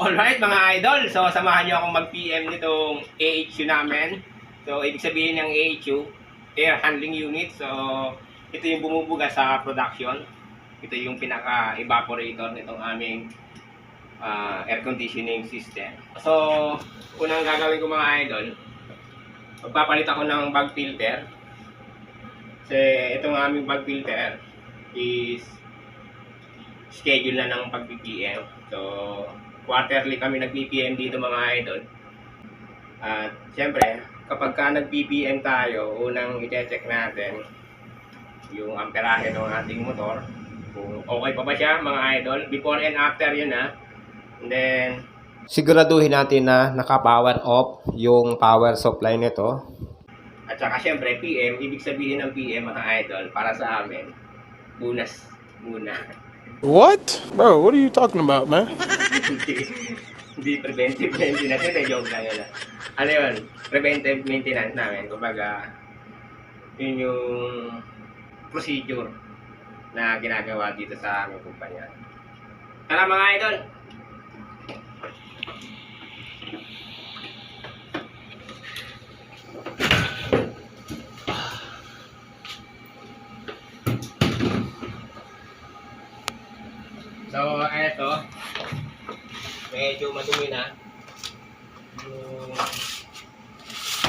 Alright mga idol, so samahan nyo akong mag-PM nitong AHU namin. So ibig sabihin ng AHU, Air Handling Unit. So ito yung bumubuga sa production. Ito yung pinaka-evaporator nitong aming air conditioning system. So unang gagawin ko mga idol, magpapalit ako ng bag filter. Kasi itong aming bag filter is schedule na ng pag-PPM. So quarterly kami nag-PPM dito mga idol. At siyempre, kapag ka nag-PPM tayo, unang i-check natin yung amperahe ng ating motor. Kung okay pa ba siya mga idol. Before and after yun ha. And then, siguraduhin natin na naka-power off yung power supply nito. At saka siyempre, PM, ibig sabihin ng PM mga idol, para sa amin, bunas muna. What? Bro, what are you talking about, man? Hindi preventive maintenance yun, joke lang yun. Ano yun? Preventive maintenance namin. Kumbaga, yun yung procedure na ginagawa dito sa aming kumpanya. Tara mga idol! So, eto, medyo madumi na yung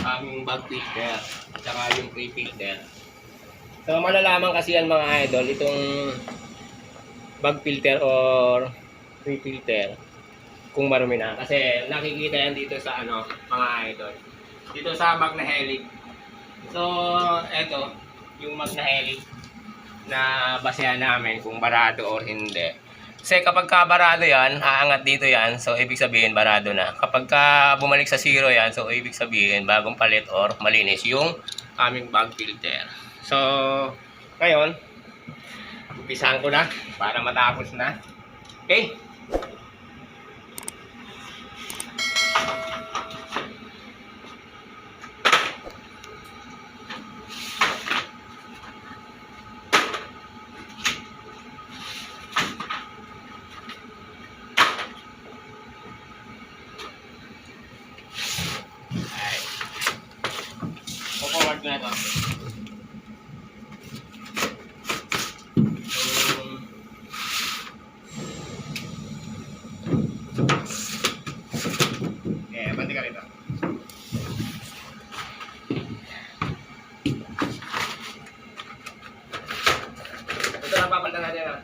aming bag filter at saka yung pre-filter. So, malalaman kasi yan mga idol, itong bag filter or pre-filter kung marumi na. Kasi nakikita yan dito sa ano, mga idol. Dito sa magna helix. So, eto, yung magna helix na basehan namin kung barado or hindi. Kasi kapag ka barado yan, aangat dito yan, so ibig sabihin barado na. Kapag ka bumalik sa zero yan, so ibig sabihin bagong palit or malinis yung aming bag filter. So, ngayon, umpisahan ko na para matapos na. Okay? Forward ko na ito. Bandi ka rito. Ito lang papalitan natin ha.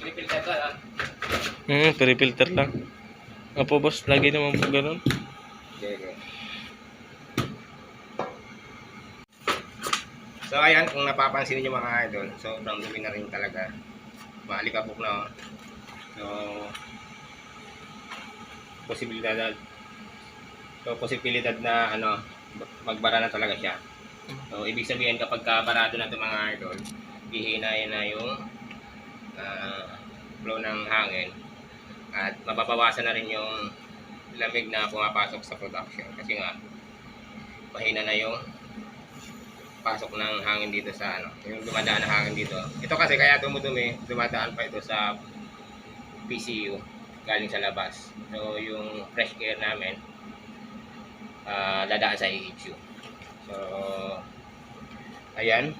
Pinipilter ka ha. Pre-filter lang. Apo boss, lagi naman po ganun. Okay. So ayan, kung napapansin niyo mga idol, sobrang dumi na rin talaga. Maalikabok na. So posibilidad na ano, magbara na talaga siya. So ibig sabihin kapag barado na 'tong mga idol, hihinayin na yung flow ng hangin at mababawasan na rin yung lamig na pumapasok sa production kasi nga mahina na yung pasok ng hangin dito sa ano, yung dumadaan na hangin dito. Ito kasi kaya dumudumi, dumadaan pa ito sa PCU galing sa labas. So yung fresh air namin dadaan sa AHU. So ayan.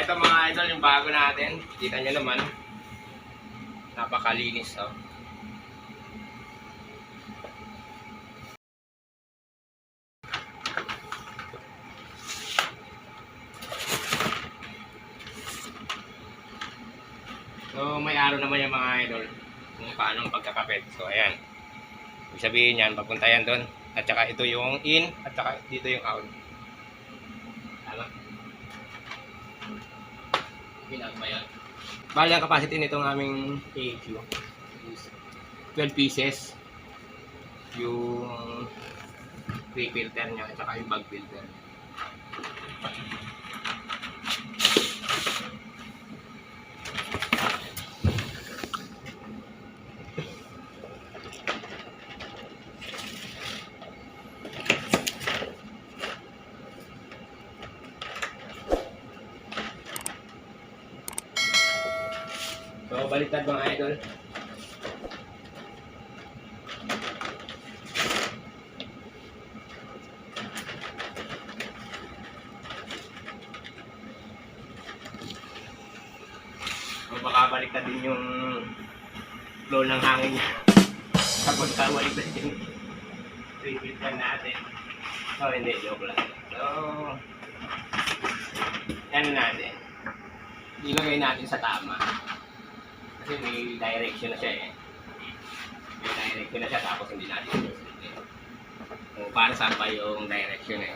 ito mga idol, yung bago natin. Kita nyo naman. Napakalinis, oh. So, may araw naman yung mga idol kung paano ang pagkakapit. So, ayan. Ibig sabihin yan, papunta yan doon. At saka ito yung in, at saka dito yung out. Tama? Pinag ba yan? Bali, ang capacity nitong aming AQ is 12 pieces. Yung free filter niya, at saka yung bag filter. So, baliktad mga idol. So, baka baliktad din yung flow ng hangin niya. Tapos baliktad yung filter natin. So, hindi, joke lang. So, ano natin? Ilagay natin sa tama. Kasi may direction na siya eh. May direction na siya tapos hindi natin susunod. Kung para saan pa yung direction eh.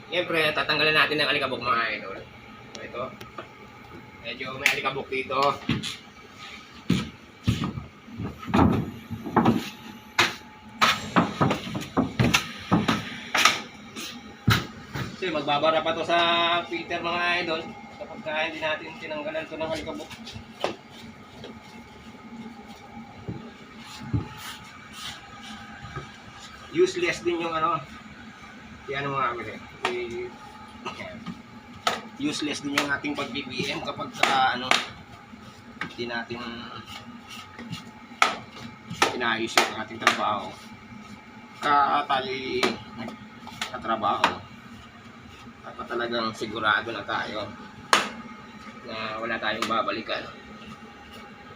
Siyempre, tatanggalin natin ng alikabok mga idol. Ito. Medyo may alikabok dito. Kasi magbabara pa to sa filter mga idol. Kapag hindi natin tinanggalan to ng alikabok. Useless din yung ano. Yan mga amire. Useless din yung ating pag-BBM kapag ano hindi natin inaayos yung ating trabaho. Katali sa trabaho. Dapat talagang sigurado na tayo na wala tayong babalikan.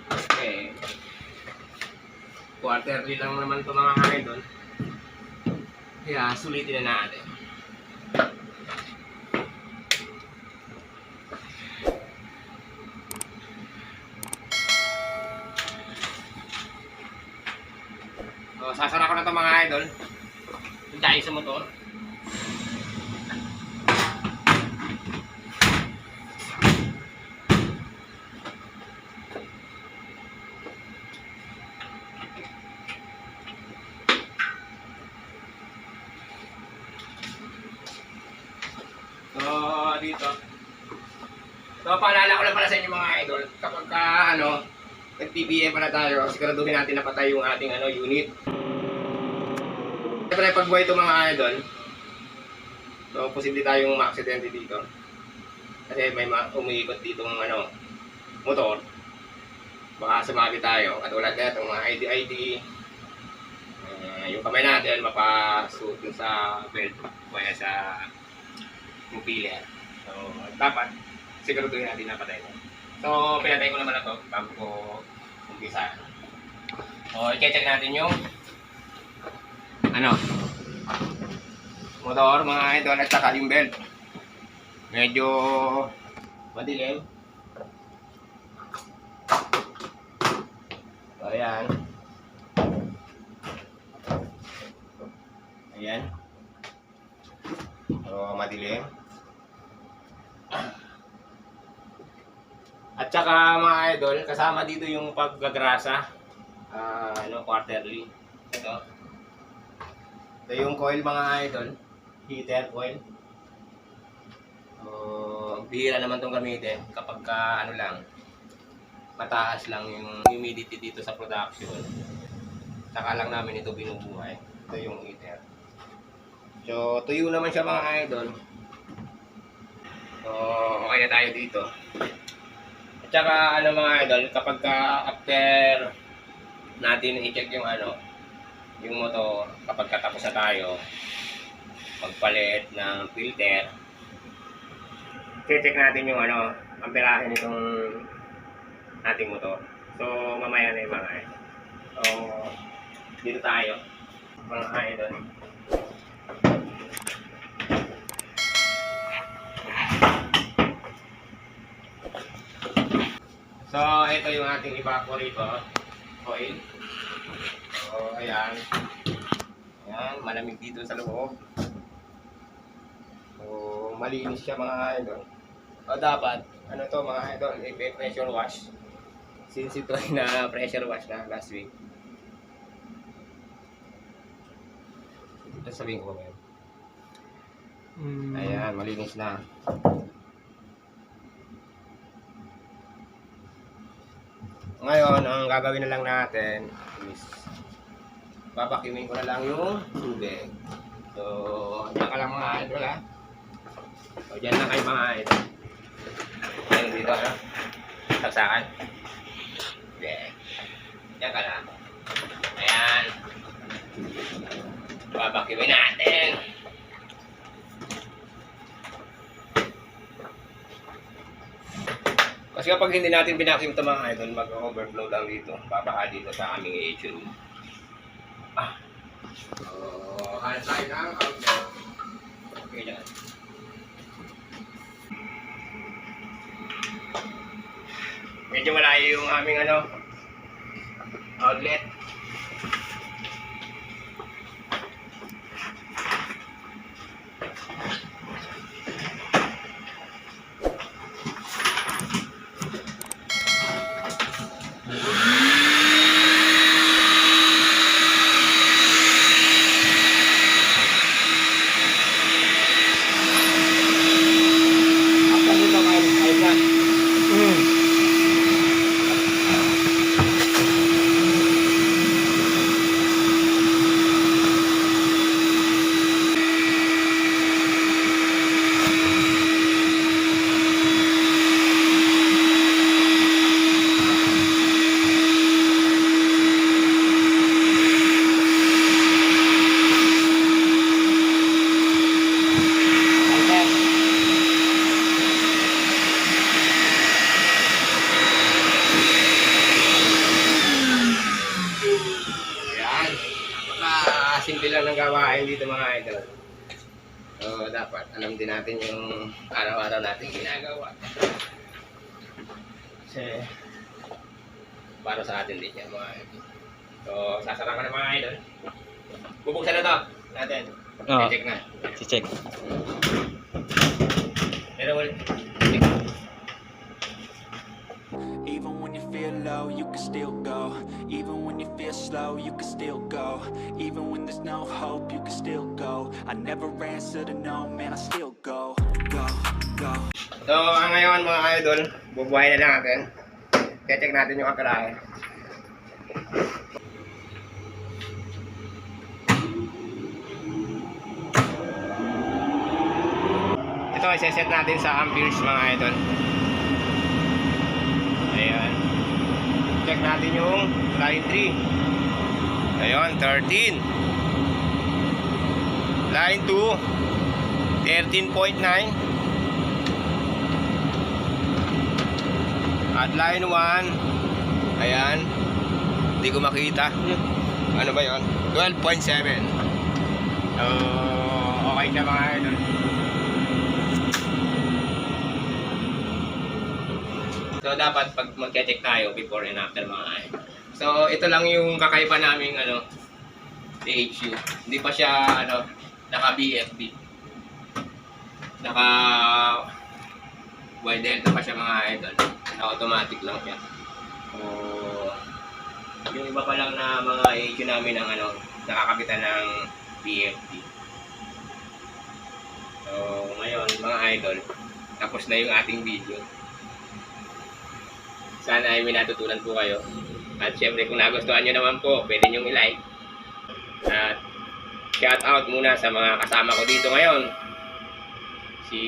Okay. Quarterly lang naman ito mga idol. Kaya sulitin na natin. So, sasara ko na ito mga idol. Tayo sa motor. So, dito. So, paalala ko lang pala sa inyo mga idol, kapag nag-PBM pala tayo, siguraduhin natin na patay yung ating unit. Siyempre, pag buhay ito mga idol, so, posible tayong ma-aksidente dito. Kasi may umiikot dito ng motor. Baka sumagi tayo. At wala na itong mga ID. Yung kamay natin, mapasuot sa belt. Kaya sa yung pillar. So, dapat siguraduhin natin na patay na. So, pinatay ko naman na ito bago ko umpisa. So, i-check natin yung motor mga idol at saka yung belt. Medyo madilim. So, ayan. Ayan. So, madilim. At saka mga idol, kasama dito yung paggagrasa. Quarterly. Ito. Ito yung coil mga idol. Heater coil. Bihira naman itong gamitin kapag mataas lang yung humidity dito sa production. Saka lang namin ito binubuhay. Ito yung heater. So, tuyo naman siya mga idol. So, okay na tayo dito. At saka, ano mga idol, kapag after natin i-check yung yung motor, kapag katapos na tayo, magpalit ng filter, check natin yung amperahe nitong ating motor. So, mamaya na yung mga idol. So, dito tayo, mga idol. So, ito yung ating evaporator oil. So, ayan. Ayan, malamig dito sa loob. So, malinis siya mga idol. O dapat, to mga idol, i-pressure wash. Since ito ay na pressure wash na last week. Ito sabihin ko ba yun? Ayan, malinis na. Ngayon, ang gagawin na lang natin is babacuumin ko na lang yung tubig. So, dyan ka lang mga idol ha. So, dyan lang kayo mga idol. Ayan dito saksakan. Yeah. Dyan ka lang. Ayan. Babacuumin natin. Kasi kapag hindi natin binacuum ito mga idol, mag-overflow lang dito. Babaha dito sa aming AHU room. So, hanap tayo ng outlet. Okay dyan. Medyo malayo yung aming outlet. Simple lang ng gawain dito mga idol. So, dapat alam din natin yung araw-araw natin ginagawa. Kasi, para sa atin din yan mga idol. So, sasara ka na mga idol. Bubuksan na to natin. Check na. Check. Pero ulit. Even when you feel low, you can still go. Even when you feel slow, you can still go. Even when there's no hope, you can still go. I never answer to no, man, I still go. Go, go. So, ngayon mga idol, bubuhay na natin. Check natin yung amperahe. Ito, isa-set natin sa amperes mga idol. Ayan. Check natin yung line 3. Ayan, 13. Line 2, 13.9. At line 1, ayan. Hindi ko makita. Ano ba yun? 12.7. Okay na mga idol. So, dapat pag mag-check tayo before and after mga idol. So, ito lang yung kakaiba naming AHU. Hindi pa siya naka-BFB. Naka-wide delta pa siya mga idol. Naka-automatic lang siya. So, yung iba pa lang na mga AHU namin ang nakakapitan ng BFB. So, ngayon mga idol, tapos na yung ating video. Sana ay may natutunan po kayo. At syempre kung nagustuhan nyo naman po, pwede nyo i-like. At shout out muna sa mga kasama ko dito ngayon. Si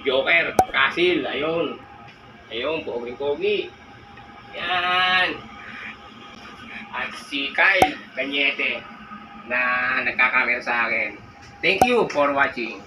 Joker, Kasil, ayun. Ayun, poging-pogi. Yan. At si Kyle Cañete na nagkakamera sa akin. Thank you for watching.